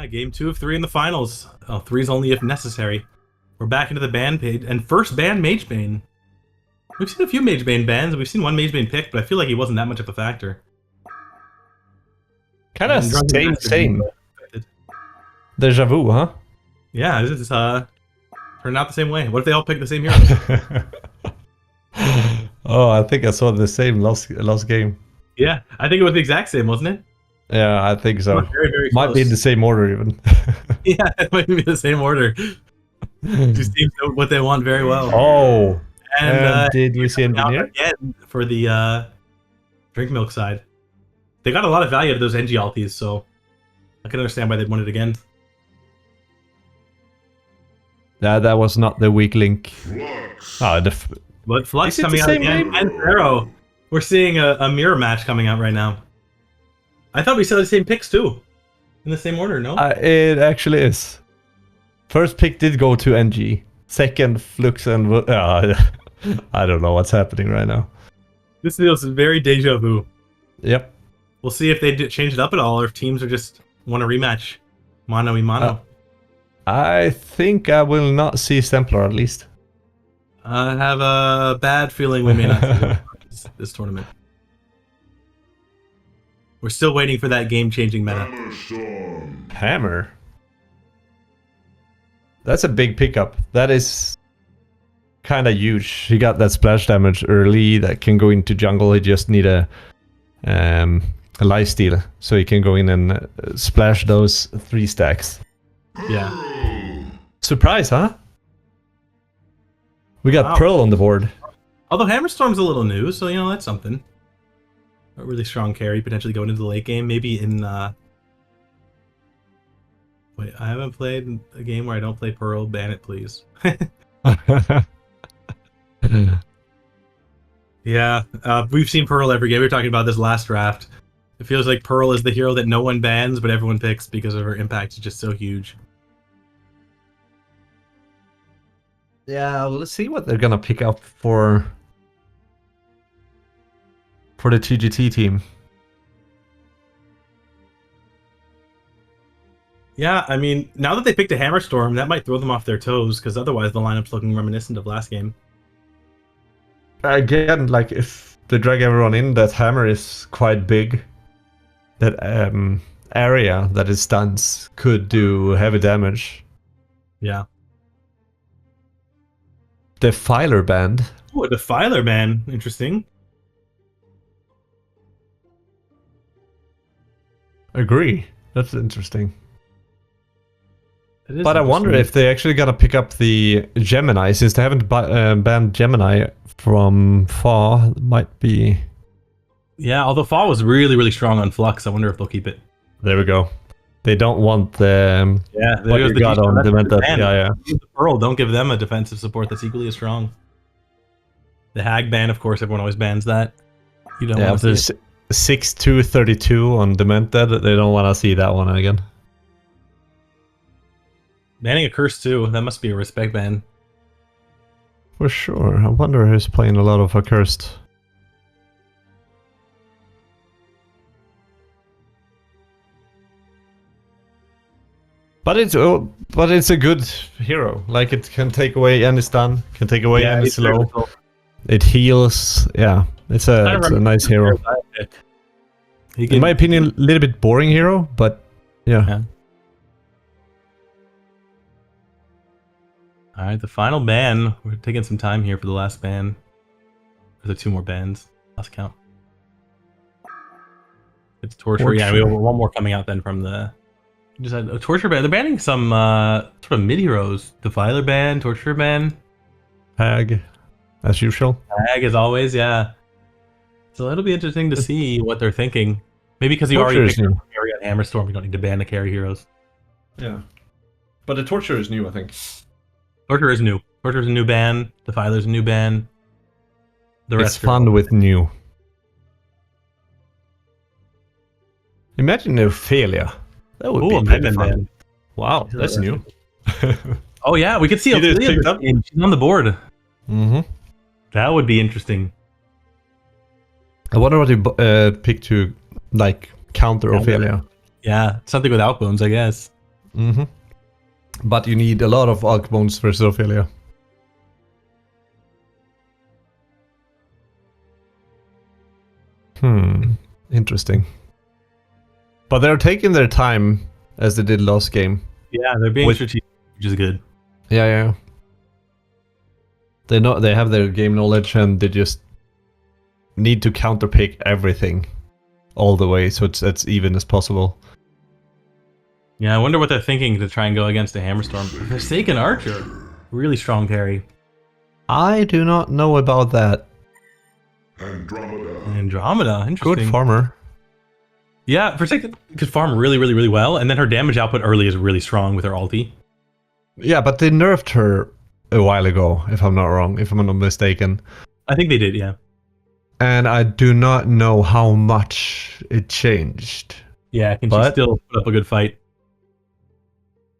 Yeah, game 2 of 3 in the finals. Oh, 3's only if necessary. We're back into the ban page, and first ban Mage Bane. We've seen a few Mage Bane bans. We've seen one Mage Bane picked, but I feel like he wasn't that much of a factor. Kind of same. Deja vu, huh? Yeah, it's turned out the same way. What if they all pick the same hero? Oh, I think I saw the same last game. Yeah, I think it was the exact same, wasn't it? Yeah, I think so. Very, very Might close. be in the same order even. Yeah, it might be the same order. Just teams know what they want very well. Oh, and did we see Engineer? Again for the DrinkMilk side. They got a lot of value out of those NG alties, so I can understand why they'd want it again. That was not the weak link. But Flux coming out again, and Pharaoh. We're seeing a mirror match coming out right now. I thought we saw the same picks too, in the same order. No, it actually is. First pick did go to NG. Second, Flux and I don't know what's happening right now. This feels very deja vu. Yep. We'll see if they change it up at all, or if teams are just want a rematch, mano y mano. I think I will not see Templar at least. I have a bad feeling we may not see this tournament. We're still waiting for that game-changing meta. Hammer? That's a big pickup. That is kind of huge. He got that splash damage early that can go into jungle. He just need a lifesteal, so he can go in and splash those 3 stacks. Yeah. Surprise, huh? We got Pearl on the board. Although Hammerstorm's a little new, so, you know, that's something. A really strong carry, potentially going into the late game. Maybe in... Wait, I haven't played a game where I don't play Pearl. Ban it, please. Yeah, we've seen Pearl every game. We were talking about this last draft. It feels like Pearl is the hero that no one bans, but everyone picks because of her impact is just so huge. Yeah, let's see what they're gonna pick up for the TGT team. Yeah, I mean, now that they picked a Hammerstorm, that might throw them off their toes, because otherwise the lineup's looking reminiscent of last game. Again, like, if they drag everyone in, that hammer is quite big. That area that it stuns could do heavy damage. Yeah. Defiler band. Oh, a Defiler band. Interesting. Agree. That's interesting. But I wonder if they actually gonna pick up the Gemini, since they haven't banned Gemini from Fa. Might be. Yeah, although Fa was really, really strong on Flux, I wonder if they'll keep it. There we go. They don't want the what you got on Demented. Yeah. The Pearl, don't give them a defensive support that's equally as strong. The Hag ban, of course, everyone always bans that. You don't want to see it. 6-2-32 on Demented, they don't want to see that one again. Banning a Curse too, that must be a respect ban. For sure. I wonder who's playing a lot of Accursed. But it's a good hero. Like, it can take away any stun, can take away any slow. It heals. Yeah, it's a nice hero. In my opinion, a little bit boring hero, but yeah. Alright, the final ban. We're taking some time here for the last ban. There's 2 more bans. Last count. It's Torture. Yeah, we have one more coming out then from the... Just had a Torture ban. They're banning some sort of mid-heroes. Defiler ban, Torture ban. Hag, as usual. Hag as always, yeah. So it'll be interesting to see what they're thinking. Maybe because you already picked a carry on Hammerstorm, you don't need to ban the carry heroes. Yeah. But the Torture is new, I think. Torture is new. Torture is a new ban. Defiler's a new ban. The rest it's fun with new. Imagine Ophelia. That would be pretty fun. Ban. Wow, that's new. Oh yeah, we could see Ophelia. She's on the board. Mm-hmm. That would be interesting. I wonder what you pick to, like, counter Ophelia. Yeah, something with Outbones, I guess. Mm-hmm. But you need a lot of Alk Bones versus Ophelia. Interesting. But they're taking their time as they did last game. Yeah, they're being strategic, which is good. Yeah. They have their game knowledge and they just need to counterpick everything all the way so it's as even as possible. Yeah, I wonder what they're thinking to try and go against a Hammerstorm. Forsaken Archer. Really strong carry. I do not know about that. Andromeda, interesting. Good farmer. Yeah, Forsaken could farm really well, and then her damage output early is really strong with her ulti. Yeah, but they nerfed her a while ago, if I'm not wrong, if I'm not mistaken. I think they did, yeah. And I do not know how much it changed. Yeah, can she still put up a good fight?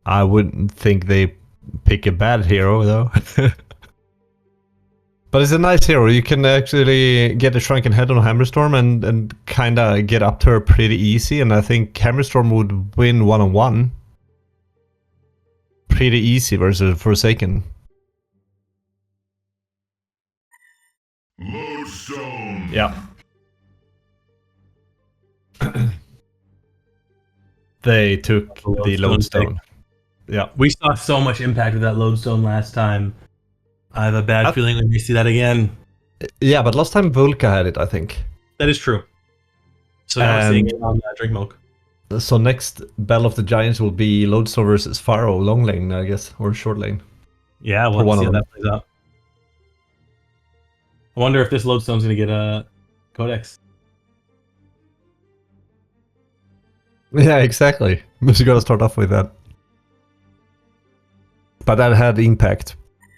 I wouldn't think they pick a bad hero, though. But it's a nice hero. You can actually get a Shrunken Head on Hammerstorm and kind of get up to her pretty easy. And I think Hammerstorm would win one-on-one pretty easy versus Forsaken. Lodestone. Yeah. They took the Lodestone. Yeah. We saw so much impact with that Lodestone last time. I have a bad feeling we may see that again. Yeah, but last time Vulka had it, I think. That is true. So now we're seeing it on DrinkMilk. So next Battle of the Giants will be Lodestone versus Pharaoh, long lane, I guess, or short lane. Yeah, we'll see how that plays out. I wonder if this Lodestone's going to get a Codex. Yeah, exactly. You got to start off with that. But that had impact.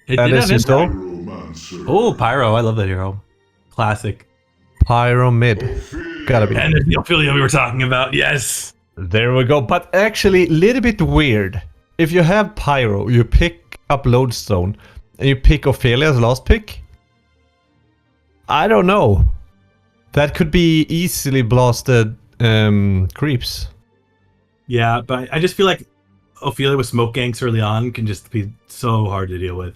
It and did have impact. Oh, Pyro. I love that hero. Classic. Pyro mid. Gotta be. And the Ophelia we were talking about. Yes. There we go. But actually, a little bit weird. If you have Pyro, you pick up Lodestone, and you pick Ophelia as last pick. I don't know. That could be easily blasted creeps. Yeah, but I just feel like Ophelia with smoke ganks early on can just be so hard to deal with.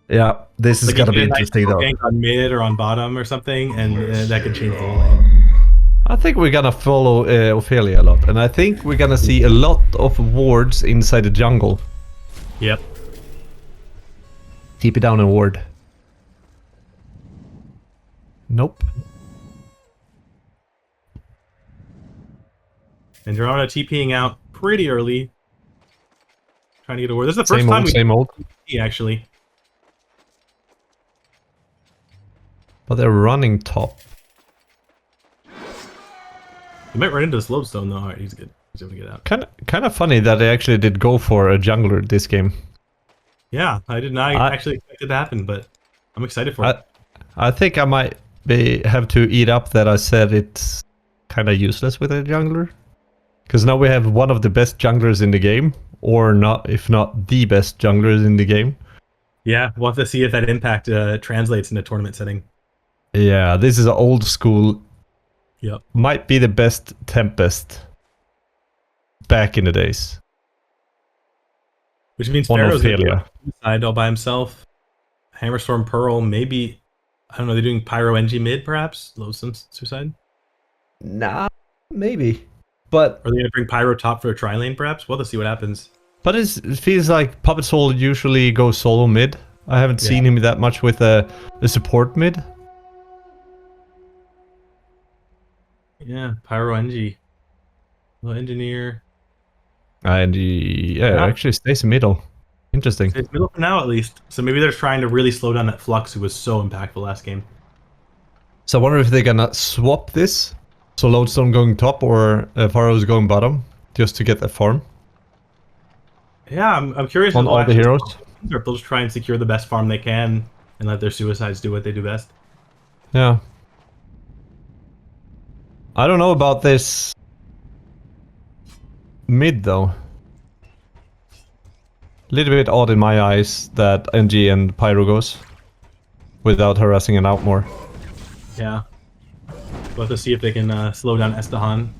Yeah, this is gonna be interesting though. Gank on mid or on bottom or something, and that could change the whole lane. I think we're gonna follow Ophelia a lot, and I think we're gonna see a lot of wards inside the jungle. Yep. TP down and ward. Nope. And Andromeda TPing out pretty early. Trying to get a ward. This is the first time same old. Actually. But they're running top. You might run into this Lodestone though. Alright, he's good. He's able to get out. Kind of funny that they actually did go for a jungler this game. Yeah, I did not actually expect it to happen, but I'm excited for it. I think I might have to eat up that I said it's kind of useless with a jungler. Because now we have one of the best junglers in the game, or not, if not the best junglers in the game. Yeah, we'll have to see if that impact translates in a tournament setting. Yeah, this is an old school. Yep. Might be the best Tempest back in the days. Which means Pharaoh's going to side all by himself. Hammerstorm Pearl, maybe. I don't know, they're doing Pyro NG mid, perhaps? Lodestone suicide? Nah, maybe. But are they going to bring Pyro top for a tri-lane, perhaps? We'll have to see what happens. But it feels like Puppet Soul usually goes solo mid. I haven't seen him that much with a support mid. Yeah, Pyro NG. Little engineer. And actually stays in middle. Interesting. It's middle for now, at least. So maybe they're trying to really slow down that Flux, who was so impactful last game. So I wonder if they're gonna swap this. So Lodestone going top or Pharaoh's going bottom, just to get that farm. Yeah, I'm curious on all the heroes. Or if they'll just try and secure the best farm they can and let their suicides do what they do best. Yeah. I don't know about this mid though. A little bit odd in my eyes that NG and Pyro goes without harassing it out more. Yeah. We'll have to see if they can slow down HoN.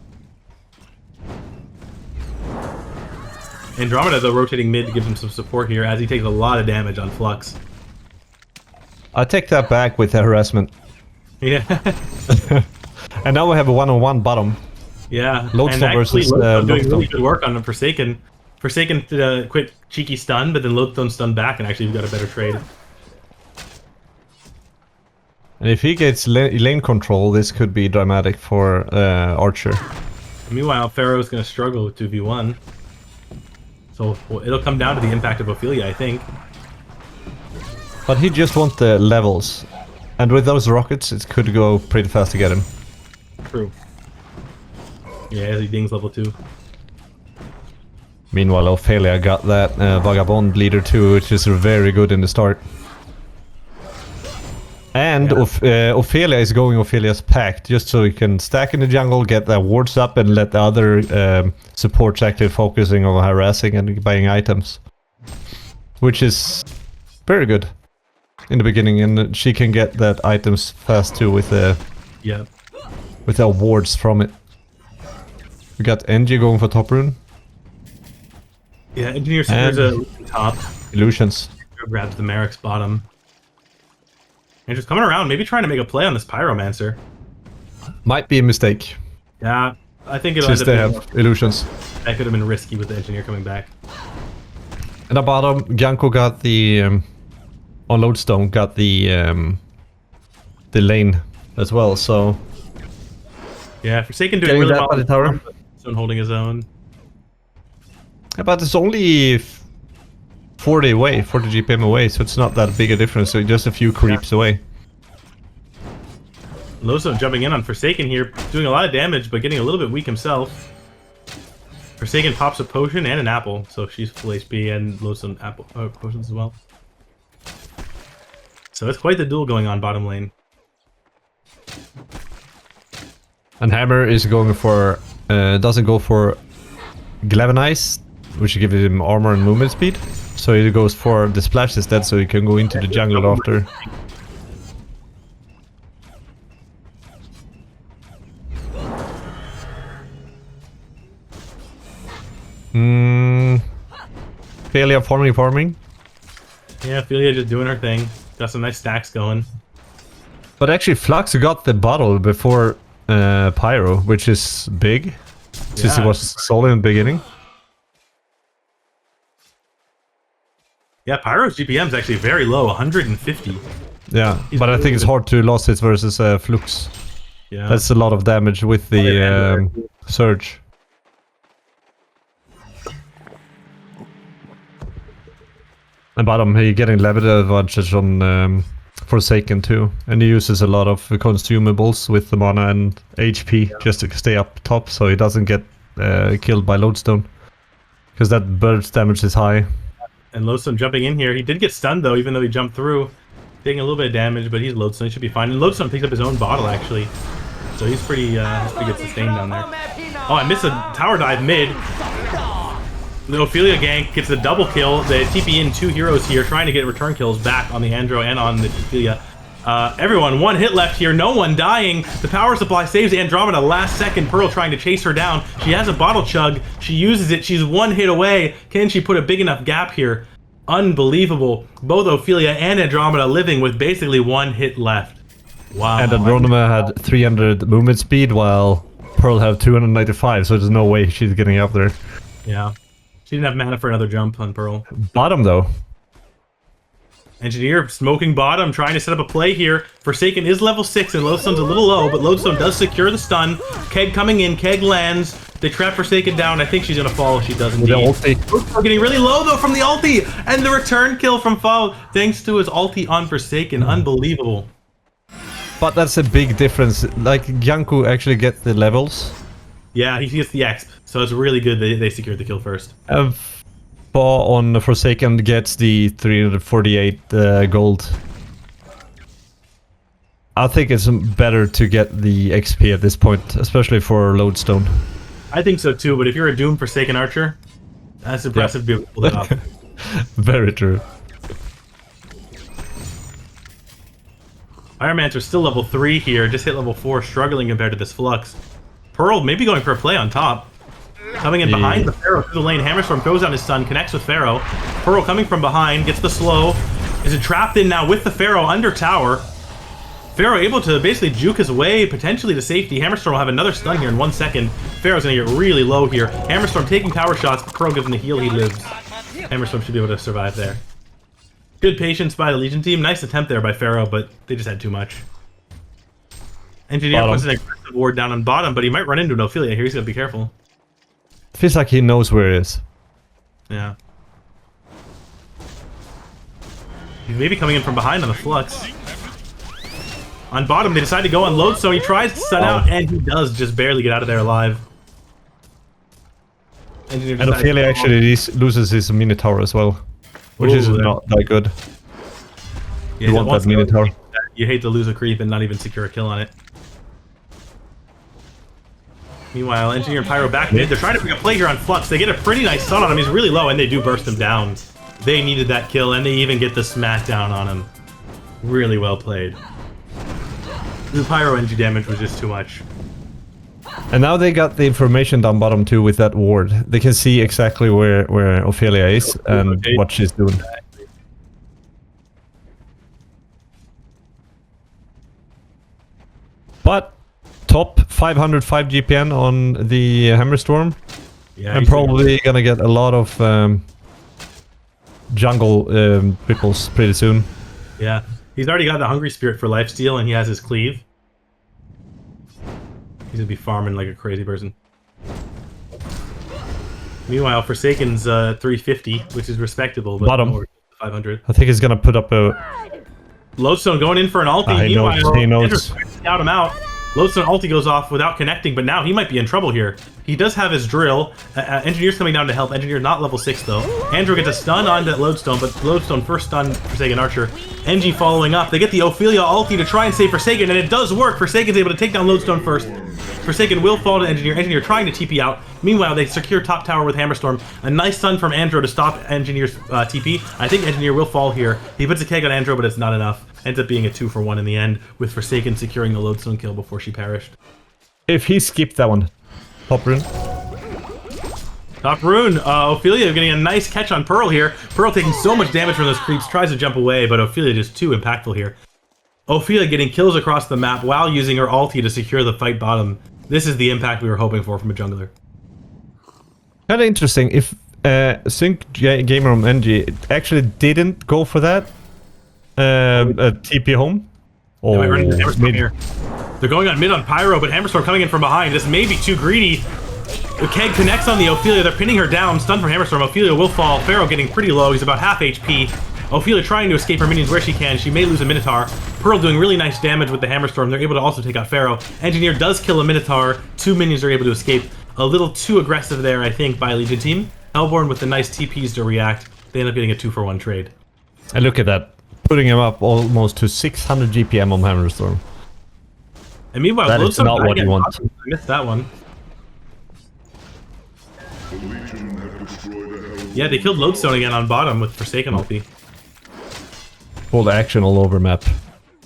Andromeda, though, rotating mid to give him some support here as he takes a lot of damage on Flux. I take that back with the harassment. Yeah. And now we have a one-on-one bottom. Yeah. Lodestone versus Lodestone doing Lodestone. really good work on Forsaken. Forsaken did a quick cheeky stun, but then Lodestone stunned back, and actually we got a better trade. And if he gets lane control, this could be dramatic for Archer. Meanwhile, Pharaoh's going to struggle with 2v1. So it'll come down to the impact of Ophelia, I think. But he just wants the levels. And with those rockets, it could go pretty fast to get him. True. Yeah, he dings level 2. Meanwhile, Ophelia got that Vagabond leader too, which is very good in the start. And Ophelia is going Ophelia's Pact, just so he can stack in the jungle, get the wards up, and let the other supports actually focusing on harassing and buying items. Which is very good in the beginning, and she can get that items fast too with the wards from it. We got NG going for top rune. Yeah, Engineer secures a top. Illusions. Grabs the Merrick's bottom. And just coming around, maybe trying to make a play on this Pyromancer. Might be a mistake. Yeah, I think it'll Since end up they have illusions. that could have been risky with the Engineer coming back. And at bottom, Janko got the on Lodestone got the lane as well. So yeah, Forsaken doing getting really that well. by the tower. Stone holding his own. But it's only 40 away, 40 GPM away, so it's not that big a difference. So just a few creeps away. Lodestone jumping in on Forsaken here, doing a lot of damage, but getting a little bit weak himself. Forsaken pops a potion and an apple, so she's full HP, and Lodestone apple potions as well. So it's quite the duel going on bottom lane. And Hammer is going for doesn't go for Galvanize, which gives him armor and movement speed. So he goes for the splash instead, so he can go into the jungle after. Ophelia farming. Yeah, Ophelia just doing her thing. Got some nice stacks going. But actually, Flux got the bottle before Pyro, which is big, since it was solid in the beginning. Yeah, Pyro's GPM is actually very low, 150. Yeah, but I think it's hard to lose it versus Flux. Yeah, That's a lot of damage with the surge. And bottom, he getting level advantage on Forsaken too, and he uses a lot of consumables with the mana and HP just to stay up top, so he doesn't get killed by Lodestone, because that burst damage is high. and Lodestone jumping in here. He did get stunned though, even though he jumped through, taking a little bit of damage, but he's Lodestone, he should be fine. And Lodestone picks up his own bottle actually, so he's pretty good sustained down there. Oh, I missed a tower dive mid. The Ophelia gank gets the double kill. They TP in 2 heroes here, trying to get return kills back on the Andro and on the Ophelia. Everyone, 1 hit left here, no one dying. The power supply saves Andromeda last second. Pearl trying to chase her down. She has a bottle chug. She uses it. She's 1 hit away. Can she put a big enough gap here? Unbelievable. Both Ophelia and Andromeda living with basically 1 hit left. Wow. And Andromeda had 300 movement speed, while Pearl had 295, so there's no way she's getting up there. Yeah. She didn't have mana for another jump on Pearl. Bottom though. Engineer smoking bottom, trying to set up a play here. Forsaken is level 6 and Lodestone's a little low, but Lodestone does secure the stun. Keg coming in, Keg lands. They trap Forsaken down. I think she's gonna fall. She does indeed. Lodestone getting really low though from the ulti, and the return kill from Fall thanks to his ulti on Forsaken. Unbelievable. But that's a big difference. Like, Janku actually gets the levels. Yeah, he gets the exp, so it's really good they secured the kill first. Fall on Forsaken gets the 348 gold. I think it's better to get the XP at this point, especially for Lodestone. I think so too, but if you're a Doom Forsaken Archer, that's impressive to be able to pull that off. Very true. Pyromancer's still level 3 here, just hit level 4, struggling compared to this Flux. Pearl maybe going for a play on top. Coming in behind the Pharaoh through the lane. Hammerstorm throws out his stun, connects with Pharaoh. Pearl coming from behind, gets the slow. Is trapped in now with the Pharaoh under tower. Pharaoh able to basically juke his way potentially to safety. Hammerstorm will have another stun here in 1 second. Pharaoh's gonna get really low here. Hammerstorm taking tower shots, but Pearl gives him the heal, he lives. Hammerstorm should be able to survive there. Good patience by the Legion team. Nice attempt there by Pharaoh, but they just had too much. Engineer puts an aggressive ward down on bottom, but he might run into an Ophelia here. He's got to be careful. Feels like he knows where it is. Yeah. He's maybe coming in from behind on the Flux. On bottom, they decide to go on load, so he tries to stun out, and he does just barely get out of there alive. And Ophelia actually loses his Minotaur as well, which is not that good. Yeah, you want that Minotaur. You hate to lose a creep and not even secure a kill on it. Meanwhile, Engineer and Pyro back mid. They're trying to bring a play here on Flux. They get a pretty nice stun on him. He's really low, and they do burst him down. They needed that kill, and they even get the smackdown on him. Really well played. The Pyro NG damage was just too much. And now they got the information down bottom too with that ward. They can see exactly where Ophelia is and what she's doing. But top 505 GPN on the Hammerstorm. Yeah, and probably gonna get a lot of jungle ripples pretty soon. Yeah, he's already got the Hungry Spirit for lifesteal, and he has his cleave. He's gonna be farming like a crazy person. Meanwhile, Forsaken's 350, which is respectable, but bottom 500. I think he's gonna put up a Lodestone going in for an ulti. Meanwhile, he knows. Scout him out. Lodestone ulti goes off without connecting, but now he might be in trouble here. He does have his drill. Engineer's coming down to help. Engineer not level 6 though. Andrew gets a stun onto Lodestone, but Lodestone first stun Forsaken Archer. Engie following up. They get the Ophelia ulti to try and save Forsaken, and it does work. Forsaken's able to take down Lodestone first. Forsaken will fall to Engineer. Engineer trying to TP out. Meanwhile, they secure top tower with Hammerstorm. A nice stun from Andro to stop Engineer's TP. I think Engineer will fall here. He puts a keg on Andro, but it's not enough. Ends up being a 2-for-1 in the end, with Forsaken securing the Lodestone kill before she perished. If he skipped that one, top rune. Top rune. Ophelia getting a nice catch on Pearl here. Pearl taking so much damage from those creeps, tries to jump away, but Ophelia just too impactful here. Ophelia getting kills across the map while using her ulti to secure the fight bottom. This is the impact we were hoping for from a jungler. Kind of interesting. If Sync Gamer on NG actually didn't go for that TP home. Oh, here. They're going on mid on Pyro, but Hammerstorm coming in from behind. This may be too greedy. The keg connects on the Ophelia. They're pinning her down. Stun from Hammerstorm. Ophelia will fall. Pharaoh getting pretty low. He's about half HP. Ophelia trying to escape her minions where she can. She may lose a Minotaur. Pearl doing really nice damage with the Hammerstorm. They're able to also take out Pharaoh. Engineer does kill a Minotaur. 2 minions are able to escape. A little too aggressive there, I think, by Legion team. Hellborn with the nice TPs to react. They end up getting a 2-for-1 trade. And look at that. Putting him up almost to 600 GPM on Hammerstorm. And meanwhile, that is not what you want. I missed that one. Yeah, they killed Lodestone again on bottom with Forsaken ulti. Full action all over map.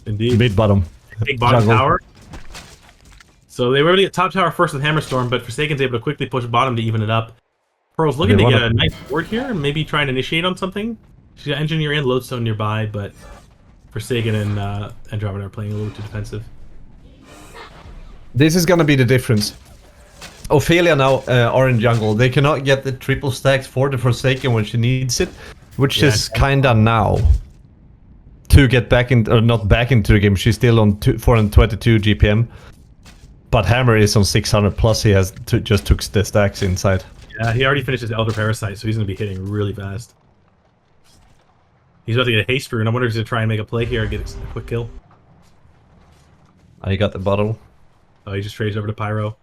Indeed. Mid bottom. Big bottom tower. So they were able to get top tower first with Hammerstorm, but Forsaken's able to quickly push bottom to even it up. Pearl's looking to get a nice ward here, maybe try and initiate on something. She's got Engineer and Lodestone nearby, but Forsaken and Andromeda are playing a little too defensive. This is gonna be the difference. Ophelia now are in jungle. They cannot get the triple stacks for the Forsaken when she needs it, which is kinda now. To get back in, or not back into the game, she's still on 422 GPM. But Hammer is on 600 plus. He has just took the stacks inside. Yeah, he already finished his Elder Parasite, so he's gonna be hitting really fast. He's about to get a haste rune. I wonder if he's gonna try and make a play here and get a quick kill. I got the bottle. Oh, he just trades over to Pyro.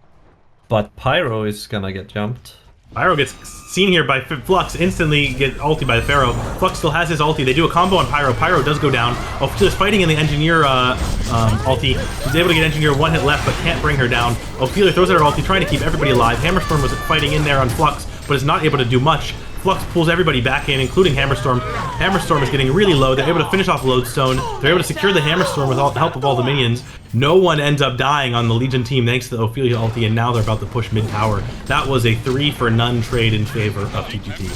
But Pyro is gonna get jumped. Pyro gets seen here by Flux, instantly get ulti by the Pharaoh. Flux still has his ulti. They do a combo on Pyro. Pyro does go down. Ophelia's fighting in the Engineer ulti. She's able to get Engineer 1 hit left, but can't bring her down. Ophelia throws out her ulti, trying to keep everybody alive. Hammerstorm was fighting in there on Flux, but is not able to do much. Flux pulls everybody back in, including Hammerstorm. Hammerstorm is getting really low. They're able to finish off Lodestone. They're able to secure the Hammerstorm with the help of all the minions. No one ends up dying on the Legion team thanks to the Ophelia ulti, and now they're about to push mid-tower. That was a 3-for-none trade in favor of TGT.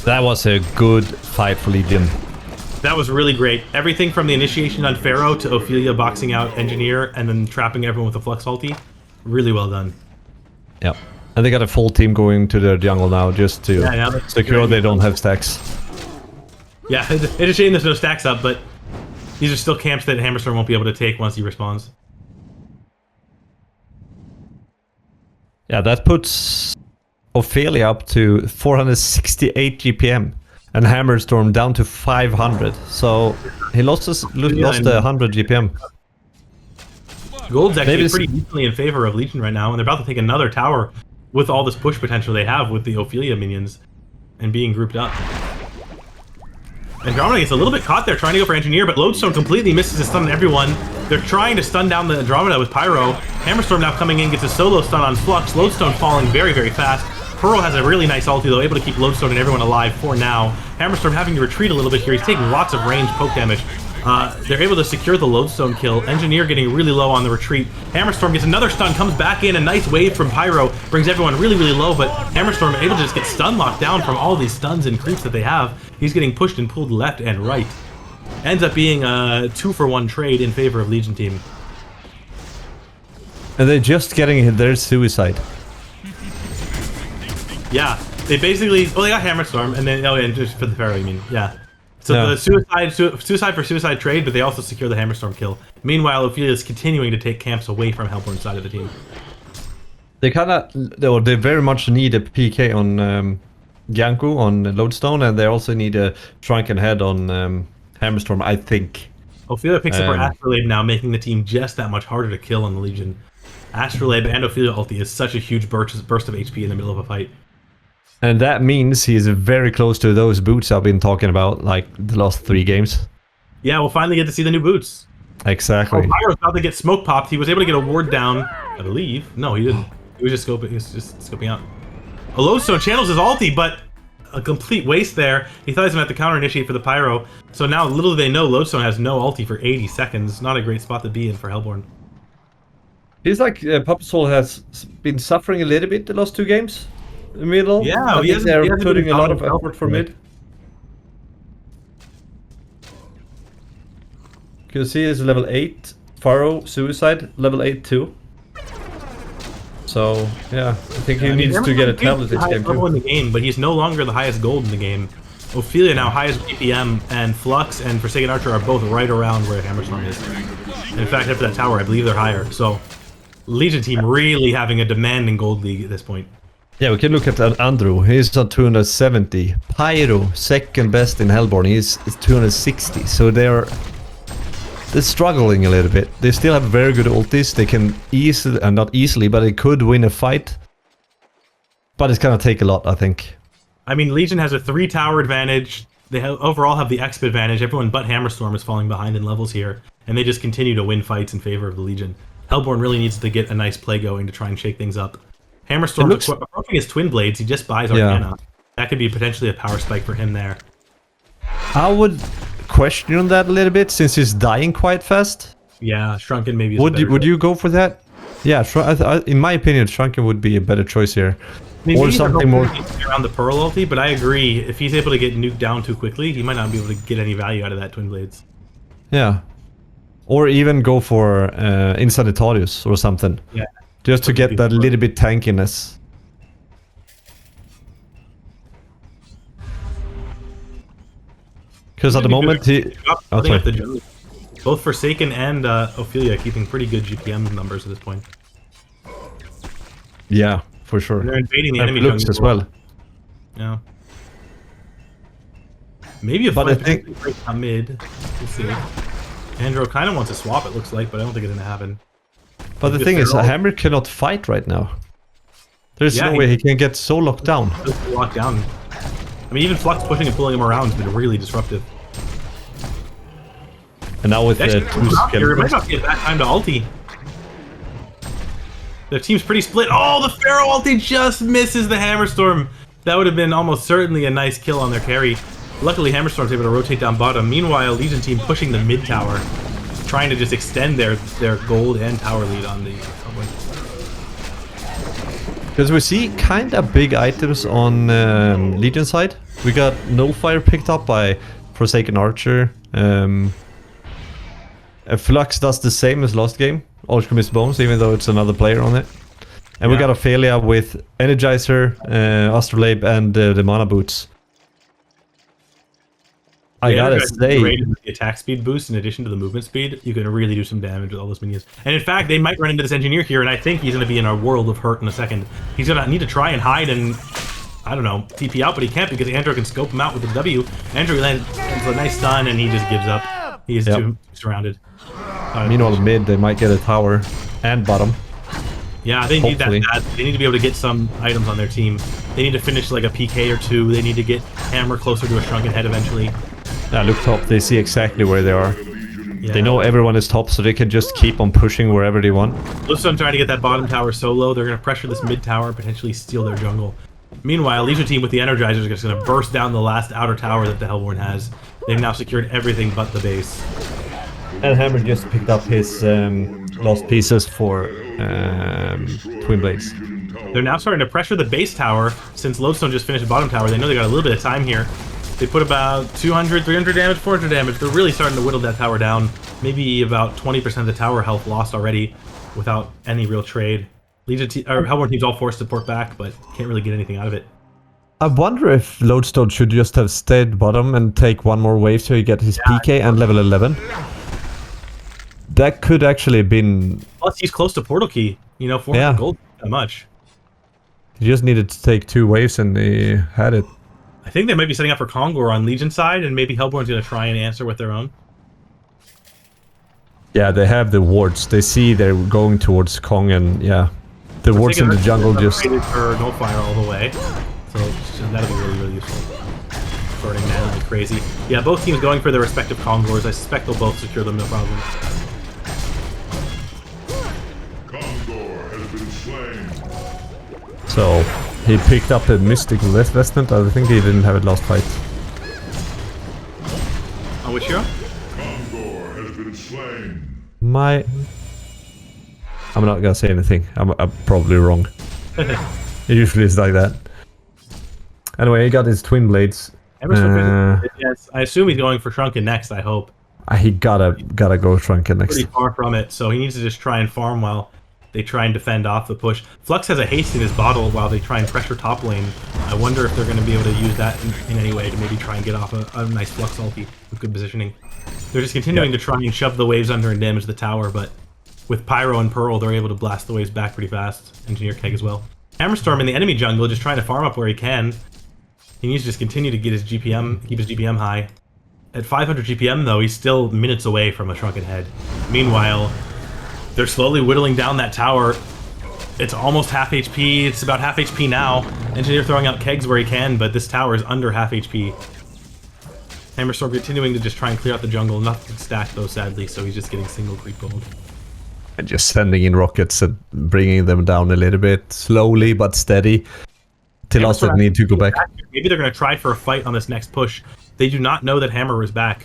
That was a good fight for Legion. That was really great. Everything from the initiation on Pharaoh to Ophelia boxing out Engineer and then trapping everyone with a Flux ulti. Really well done. Yep. And they got a full team going to their jungle now just to secure they don't have stacks. Yeah, it's a shame there's no stacks up, but these are still camps that Hammerstorm won't be able to take once he respawns. Yeah, that puts Ophelia up to 468 GPM and Hammerstorm down to 500. So he lost 100 GPM. Gold's actually pretty decently in favor of Legion right now, and they're about to take another tower with all this push potential they have with the Ophelia minions and being grouped up. Andromeda gets a little bit caught there trying to go for Engineer, but Lodestone completely misses his stun on everyone. They're trying to stun down the Andromeda with Pyro. Hammerstorm now coming in, gets a solo stun on Flux. Lodestone falling very, very fast. Pearl has a really nice ulti though, able to keep Lodestone and everyone alive for now. Hammerstorm having to retreat a little bit here. He's taking lots of range poke damage. They're able to secure the Lodestone kill. Engineer getting really low on the retreat. Hammerstorm gets another stun, comes back in. A nice wave from Pyro brings everyone really, really low, but Hammerstorm able to just get stun locked down from all these stuns and creeps that they have. He's getting pushed and pulled left and right. Ends up being a 2-for-1 trade in favor of Legion team. And they're just getting their suicide. Yeah, they basically, well, they got Hammerstorm, and then, and just for the Pharaoh, you mean, yeah. So the suicide for suicide trade, but they also secure the Hammerstorm kill. Meanwhile, Ophelia is continuing to take camps away from Hellborn's side of the team. They they very much need a PK on Gianco on Lodestone, and they also need a shrunken head on Hammerstorm, I think. Ophelia picks up her Astrolabe now, making the team just that much harder to kill on the Legion. Astrolabe and Ophelia ulti is such a huge burst of HP in the middle of a fight. And that means he is very close to those boots I've been talking about, like the last 3 games. Yeah, we'll finally get to see the new boots. Exactly. Pyro's about to get smoke popped. He was able to get a ward down, I believe. No, he didn't. He was just scoping out. A Lodestone channels his ulti, but a complete waste there. He thought he was going to have to counter initiate for the Pyro. So now, little do they know, Lodestone has no ulti for 80 seconds. Not a great spot to be in for Hellborn. Feels like Puppetsoul has been suffering a little bit the last 2 games. Middle. Yeah, they're putting a lot of effort for mid. Because he is level 8. Pharaoh, Suicide, level 8 too. So, yeah, I think he needs to get a tablet this game too. In the game, but he's no longer the highest gold in the game. Ophelia now highest BPM, and Flux and Forsaken Archer are both right around where Hammerstorm is. And in fact, after that tower, I believe they're higher. So, Legion team really having a demanding gold league at this point. Yeah, we can look at Andrew. He's at 270. Pyro, second best in Hellborn, he's 260. So they're struggling a little bit. They still have very good ultis. They can easily, not easily, but they could win a fight. But it's gonna take a lot, I think. I mean, Legion has a 3-tower advantage. They overall have the exp advantage. Everyone but Hammerstorm is falling behind in levels here, and they just continue to win fights in favor of the Legion. Hellborn really needs to get a nice play going to try and shake things up. Hammerstorm approaching his Twin Blades. He just buys Arcana. That could be potentially a power spike for him there. I would question that a little bit since he's dying quite fast. Yeah, Shrunken maybe. Would you go for that? Yeah, in my opinion, Shrunken would be a better choice here. Maybe or something more around the Pearl ulti, but I agree. If he's able to get nuked down too quickly, he might not be able to get any value out of that Twin Blades. Yeah, or even go for Insanitarius or something. Yeah. Just to get that little bit tankiness. Because at the moment both Forsaken and Ophelia keeping pretty good GPM numbers at this point. Yeah, for sure. And they're invading the enemy jungle as well. Yeah. Maybe a but I think mid. We'll see. Andrew kind of wants to swap, it looks like, but I don't think it's gonna happen. But the thing is, Hammer cannot fight right now. There's no way he can get so locked down. Locked down. I mean, even Flux pushing and pulling him around has been really disruptive. And now with the 2 skeletons. It might not be a bad time to ulti. The team's pretty split. Oh, the Pharaoh ulti just misses the Hammerstorm. That would have been almost certainly a nice kill on their carry. Luckily, Hammerstorm's able to rotate down bottom. Meanwhile, Legion team pushing the mid tower, trying to just extend their gold and tower lead on the subway. Because we see kind of big items on Legion side. We got No Fire picked up by Forsaken Archer. Flux does the same as last game. Alchemist Bones, even though it's another player on it. And we got Ophelia with Energizer, Astrolabe, and the Mana Boots. I gotta say, the attack speed boost in addition to the movement speed, you can really do some damage with all those minions. And in fact, they might run into this engineer here, and I think he's going to be in a world of hurt in a second. He's going to need to try and hide and, I don't know, TP out, but he can't because Andrew can scope him out with the W. Andrew lands a nice stun, and he just gives up. He is too surrounded. Meanwhile, mid, they might get a tower and bottom. Yeah, they need that bad. They need to be able to get some items on their team. They need to finish like a PK or two. They need to get Hammer closer to a shrunken head eventually. Look top, they see exactly where they are. Yeah. They know everyone is top, so they can just keep on pushing wherever they want. Bluestone trying to get that bottom tower solo. They're going to pressure this mid tower and potentially steal their jungle. Meanwhile, Legion team with the Energizers are just going to burst down the last outer tower that the Hellborn has. They've now secured everything but the base. And Hammer just picked up his lost pieces for Twin Blades. They're now starting to pressure the base tower since Lodestone just finished the bottom tower. They know they got a little bit of time here. They put about 200, 300 damage, 400 damage. They're really starting to whittle that tower down. Maybe about 20% of the tower health lost already without any real trade. Hellborn team's all forced to port back, but can't really get anything out of it. I wonder if Lodestone should just have stayed bottom and take one more wave so he get his PK and level 11. That could actually have been... Plus, he's close to Portal Key. You know, 400 gold, not much. He just needed to take 2 waves and he had it. I think they might be setting up for Kongor on Legion side, and maybe Hellborn's going to try and answer with their own. Yeah, they have the wards. They see they're going towards Kong, and yeah, the wards in the jungle just... for no fire all the way, so that'll be really, really useful. Sorting mana like crazy. Yeah, both teams going for their respective Kongors. I suspect they'll both secure them, no problem. Kongor has been slain. So, he picked up a mystical vestment. I think he didn't have it last fight. On which hero? Kongor has been slain. I'm not gonna say anything. I'm probably wrong. It usually is like that. Anyway, he got his twin blades. Yes, I assume he's going for Shrunken next, I hope. He gotta go Shrunken next. Pretty far from it, so he needs to just try and farm while they try and defend off the push. Flux has a haste in his bottle while they try and pressure top lane. I wonder if they're going to be able to use that in any way to maybe try and get off a nice Flux ulti with good positioning. They're just continuing to try and shove the waves under and damage the tower, but with Pyro and Pearl, they're able to blast the waves back pretty fast. Engineer Keg as well. Hammerstorm in the enemy jungle just trying to farm up where he can. He needs to just continue to get his GPM, keep his GPM high. At 500 GPM though, he's still minutes away from a Shrunken Head. Meanwhile, they're slowly whittling down that tower. It's almost half HP. It's about half HP now. Engineer throwing out kegs where he can, but this tower is under half HP. Hammerstorm continuing to just try and clear out the jungle. Nothing stacked though, sadly, so he's just getting single creep gold. And just sending in rockets and bringing them down a little bit, slowly but steady. Till us that need to go back. Maybe they're going to try for a fight on this next push. They do not know that Hammer is back.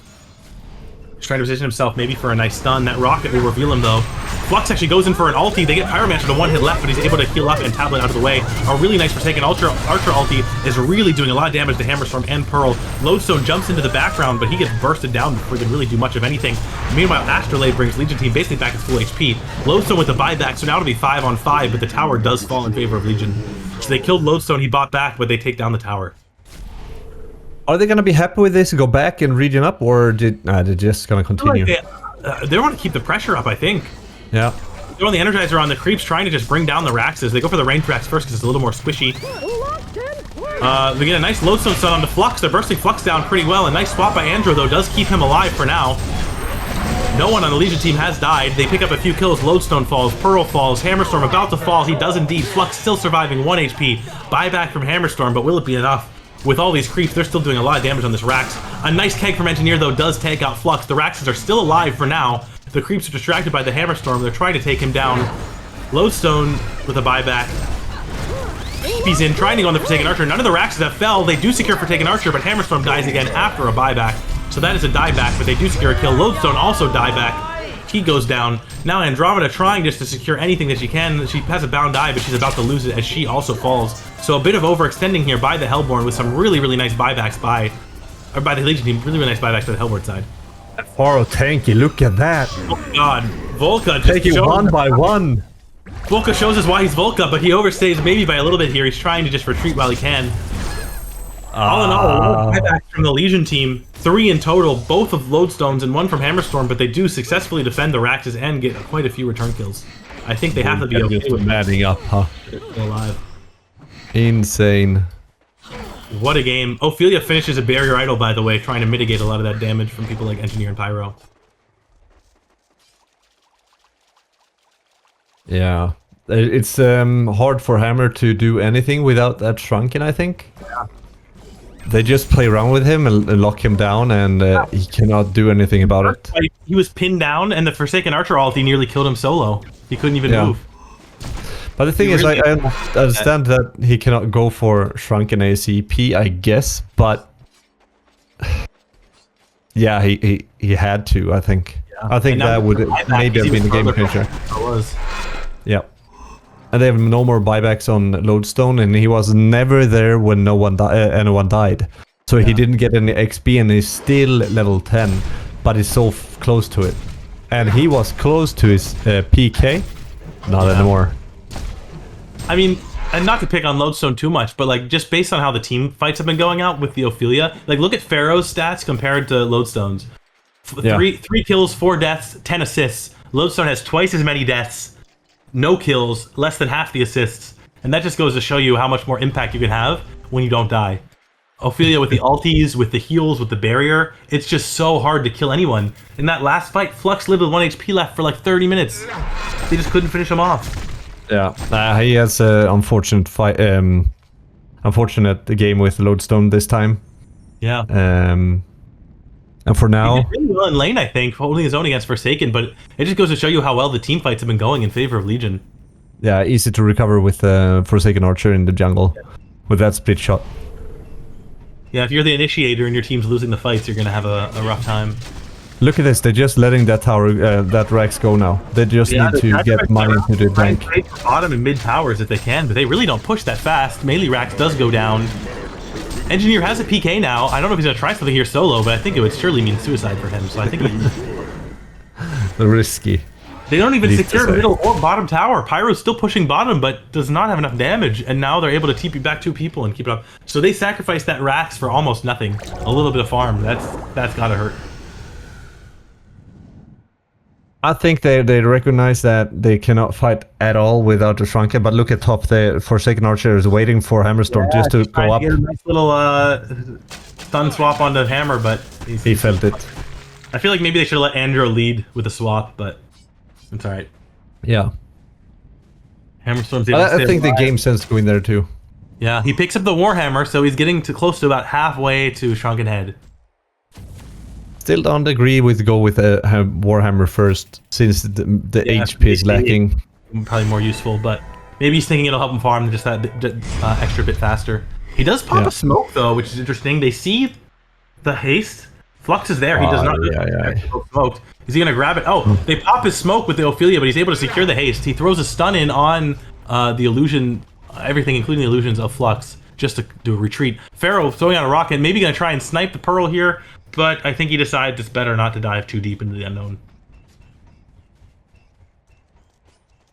He's trying to position himself maybe for a nice stun. That rocket will reveal him though. Flux actually goes in for an ulti. They get Pyromancer to one hit left, but he's able to heal up and tablet out of the way. A really nice Forsaken Archer ulti is really doing a lot of damage to Hammerstorm and Pearl. Lodestone jumps into the background, but he gets bursted down before he can really do much of anything. Meanwhile, Astrolabe brings Legion team basically back at full HP. Lodestone with the buyback, so now it'll be 5-on-5, but the tower does fall in favor of Legion. So they killed Lodestone, he bought back, but they take down the tower. Are they going to be happy with this and go back and regen up, or they're just going to continue? They want to keep the pressure up, I think. Yeah. Throwing the Energizer on the creeps, trying to just bring down the Raxes. They go for the range Rax first because it's a little more squishy. They get a nice Lodestone stun onto Flux. They're bursting Flux down pretty well. A nice swap by Andro, though, does keep him alive for now. No one on the Legion team has died. They pick up a few kills. Lodestone falls, Pearl falls, Hammerstorm about to fall. He does indeed. Flux still surviving 1 HP. Buyback from Hammerstorm, but will it be enough? With all these creeps, they're still doing a lot of damage on this Rax. A nice keg from Engineer, though, does take out Flux. The Raxes are still alive for now. The creeps are distracted by the Hammerstorm. They're trying to take him down. Lodestone with a buyback. He's in, trying to go on the Forsaken Archer. None of the Raxes have fell. They do secure Forsaken Archer, but Hammerstorm dies again after a buyback. So that is a dieback, but they do secure a kill. Lodestone also dieback. He goes down. Now Andromeda trying just to secure anything that she can. She has a bound die, but she's about to lose it as she also falls. So a bit of overextending here by the Hellborn with some really, really nice buybacks by the Legion team. Really, really nice buybacks by the Hellborn side. Faro tanky, look at that. Oh god, Volca just taking one by one. Volca shows us why he's Volca, but he overstays maybe by a little bit here. He's trying to just retreat while he can. All in all, a lot of buybacks from the Legion team. 3 in total, both of Lodestones and 1 from Hammerstorm, but they do successfully defend the Raxes and get quite a few return kills. I think they have to be okay with adding up, huh? They're still alive. Insane. What a game. Ophelia finishes a barrier idol, by the way, trying to mitigate a lot of that damage from people like Engineer and Pyro. Yeah. It's hard for Hammer to do anything without that Shrunken, I think. Yeah. They just play around with him and lock him down, and he cannot do anything about it. He was pinned down, and the Forsaken Archer ulti nearly killed him solo. He couldn't even move. But the thing is, I understand that he cannot go for Shrunken ACP, I guess, but yeah, he had to, I think. Yeah. I think that would maybe have been the game changer. It was. Yeah. And they have no more buybacks on Lodestone, and he was never there when anyone died. So he didn't get any XP, and he's still level 10, but he's so close to it. And he was close to his PK, not anymore. I mean, and not to pick on Lodestone too much, but like just based on how the team fights have been going out with the Ophelia, like look at Pharaoh's stats compared to Lodestone's. Three kills, 4 deaths, 10 assists. Lodestone has twice as many deaths. No kills, less than half the assists. And that just goes to show you how much more impact you can have when you don't die. Ophelia with the ultis, with the heals, with the barrier, it's just so hard to kill anyone. In that last fight, Flux lived with 1 HP left for like 30 minutes. They just couldn't finish him off. Yeah, he has an unfortunate fight, unfortunate game with Lodestone this time. Yeah. And for now, he did really well in lane, I think, holding his own against Forsaken, but it just goes to show you how well the team fights have been going in favor of Legion. Yeah, easy to recover with Forsaken Archer in the jungle with that split shot. Yeah, if you're the initiator and your team's losing the fights, you're gonna have a rough time. Look at this, they're just letting that tower, that Rax go now. They just need to get money into the bank. Bottom and mid towers if they can, but they really don't push that fast. Melee Rax does go down. Engineer has a PK now. I don't know if he's gonna try something here solo, but I think it would surely mean suicide for him. So I think risky. They don't even secure middle or bottom tower. Pyro's still pushing bottom, but does not have enough damage, and now they're able to TP back 2 people and keep it up. So they sacrificed that Rax for almost nothing. A little bit of farm. That's gotta hurt. I think they recognize that they cannot fight at all without the Shrunken, but look at top, the Forsaken Archer is waiting for Hammerstorm just to go up. Get a nice little stun swap on the hammer, but he felt it. I feel like maybe they should have let Andrew lead with a swap, but it's alright. Yeah. Hammerstorm's able to stay I think alive. the game sense going there too. Yeah, he picks up the Warhammer, so he's getting close to about halfway to Shrunken Head. Still don't agree with go with a Warhammer first, since the HP is lacking. Probably more useful, but maybe he's thinking it'll help him farm just that extra bit faster. He does pop a smoke though, which is interesting. They see the haste. Flux is there. He does not smoked. Is he gonna grab it? Oh, they pop his smoke with the Ophelia, but he's able to secure the haste. He throws a stun in on the illusion, everything including the illusions of Flux, just to do a retreat. Pharaoh throwing out a rocket, maybe gonna try and snipe the Pearl here. But I think he decides it's better not to dive too deep into the unknown.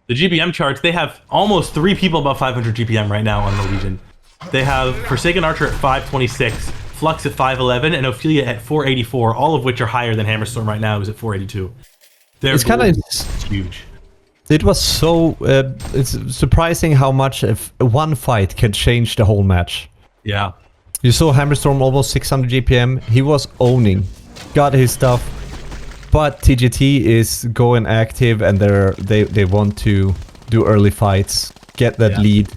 The GPM charts, they have almost 3 people above 500 GPM right now on the Legion. They have Forsaken Archer at 526, Flux at 511, and Ophelia at 484, all of which are higher than Hammerstorm right now, who's at 482. It's kind of huge. It was so... it's surprising how much one fight can change the whole match. Yeah. You saw Hammerstorm almost 600 GPM. He was owning, got his stuff, but TGT is going active, and they want to do early fights, get that lead.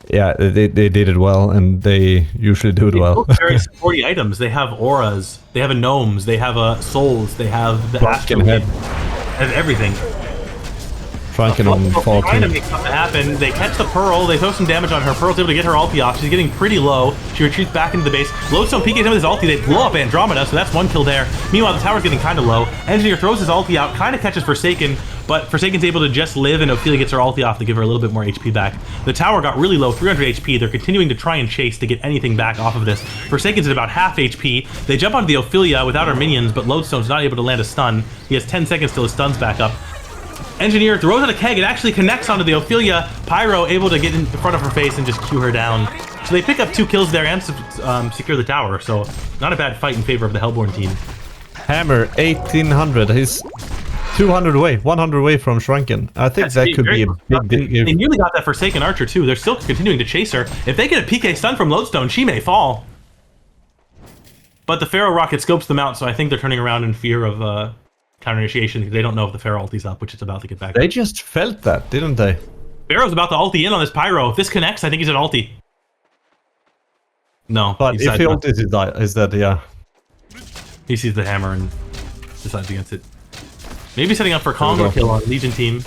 Yeah, they did it well, and they usually do it well. Very supporty items. They have auras, they have a gnomes, they have souls, they have the astral, they have everything. Shrunken on Trying to 14. make something happen. They catch the Pearl. They throw some damage on her. Pearl's able to get her ulti off. She's getting pretty low. She retreats back into the base. Lodestone PKs him with his ulti. They blow up Andromeda, so that's one kill there. Meanwhile, the tower's getting kind of low. Engineer throws his ulti out, kind of catches Forsaken, but Forsaken's able to just live, and Ophelia gets her ulti off to give her a little bit more HP back. The tower got really low, 300 HP. They're continuing to try and chase to get anything back off of this. Forsaken's at about half HP. They jump onto the Ophelia without her minions, but Lodestone's not able to land a stun. He has 10 seconds till his stun's back up. Engineer throws out a keg. It actually connects onto the Ophelia. Pyro able to get in front of her face and just Q her down. So they pick up 2 kills there and secure the tower. So not a bad fight in favor of the Hellborn team. Hammer 1800. He's 200 away, 100 away from Shrunken. I think that could be a big. They nearly got that Forsaken Archer too. They're still continuing to chase her. If they get a PK stun from Lodestone, she may fall. But the Pharaoh rocket scopes them out, so I think they're turning around in fear of counter initiation because they don't know if the Pharaoh ulti's up, which it's about to get back. They just felt that, didn't they? Pharaoh's about to ulti in on this Pyro. If this connects, I think he's an ulti. No. But if he ultis is that, yeah. He sees the hammer and decides against it. Maybe setting up for combo kill on Legion team.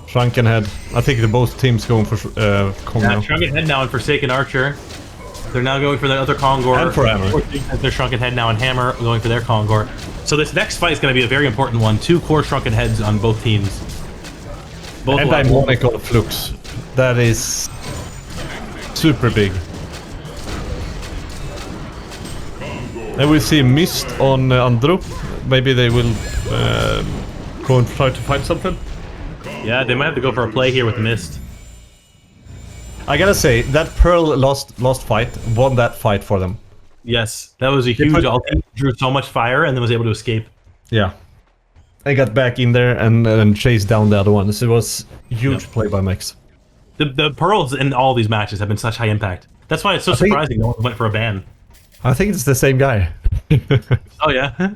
Shrunken Head. I think the both teams going for Kong now. Shrunken Head now and Forsaken Archer. They're now going for their other Kongor. And for Hammer. Their Shrunken Head now and Hammer going for their Kongor. So this next fight is going to be a very important one. 2 core Shrunken Heads on both teams. Both and Daimonic on Flux. That is super big. And we see Mist on Andro. Maybe they will go and try to find something. Yeah, they might have to go for a play here with the Mist. I gotta say, that Pearl lost fight won that fight for them. Yes, that was a huge ulti. Drew so much fire and then was able to escape. Yeah. They got back in there and chased down the other ones. It was huge play by Max. The Pearls in all these matches have been such high impact. That's why it's so surprising no one went for a ban. I think it's the same guy. Oh yeah?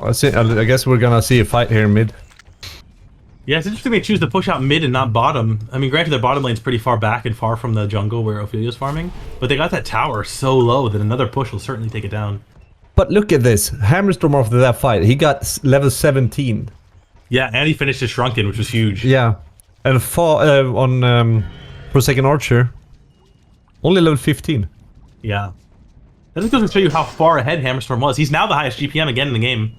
I guess we're gonna see a fight here in mid. Yeah, it's interesting they choose to push out mid and not bottom. I mean, granted, their bottom lane's pretty far back and far from the jungle where Ophelia's farming, but they got that tower so low that another push will certainly take it down. But look at this. Hammerstorm after that fight, he got level 17. Yeah, and he finished his Shrunken, which was huge. Yeah. And on Forsaken Archer, only level 15. Yeah. That just goes to show you how far ahead Hammerstorm was. He's now the highest GPM again in the game.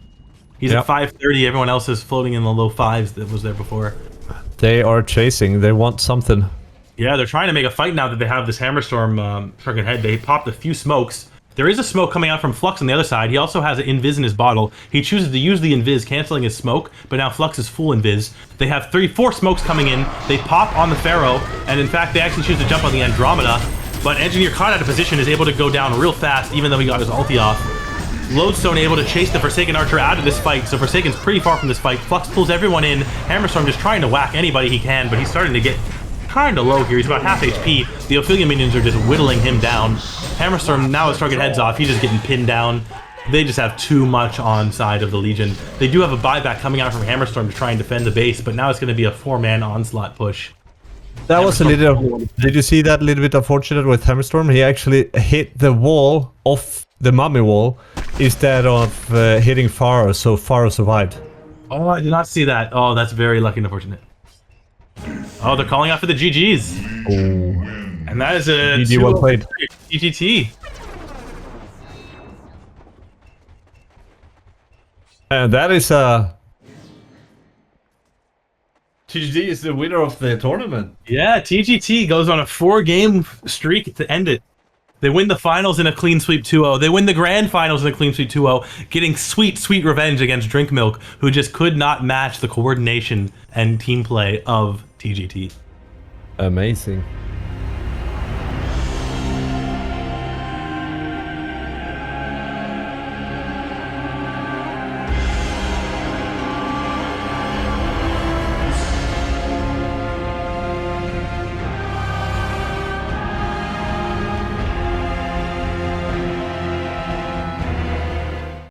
He's at 530. Everyone else is floating in the low 5s that was there before. They are chasing. They want something. Yeah, they're trying to make a fight now that they have this Hammerstorm Shrunken Head. They popped a few smokes. There is a smoke coming out from Flux on the other side. He also has an Invis in his bottle. He chooses to use the Invis, canceling his smoke, but now Flux is full Invis. They have 4 smokes coming in. They pop on the Pharaoh, and in fact, they actually choose to jump on the Andromeda. But Engineer caught out of position is able to go down real fast, even though he got his ulti off. Lodestone able to chase the Forsaken Archer out of this fight, so Forsaken's pretty far from this fight. Flux pulls everyone in. Hammerstorm just trying to whack anybody he can, but he's starting to get kind of low here. He's about half HP. The Ophelia minions are just whittling him down. Hammerstorm now is Shrunken Heads off. He's just getting pinned down. They just have too much on side of the Legion. They do have a buyback coming out from Hammerstorm to try and defend the base, but now it's going to be a 4-man onslaught push. That was a little... Did you see that little bit unfortunate with Hammerstorm? He actually hit the wall off the mummy wall instead of hitting Pharaoh, so Pharaoh survived. Oh, I did not see that. Oh, that's very lucky and unfortunate. Oh, they're calling out for the GGs. Oh. And that is a GG well played. GGT. And that is a... TGT is the winner of the tournament. Yeah, TGT goes on a 4-game streak to end it. They win the finals in a clean sweep 2-0. They win the grand finals in a clean sweep 2-0, getting sweet, sweet revenge against DrinkMilk, who just could not match the coordination and team play of TGT. Amazing.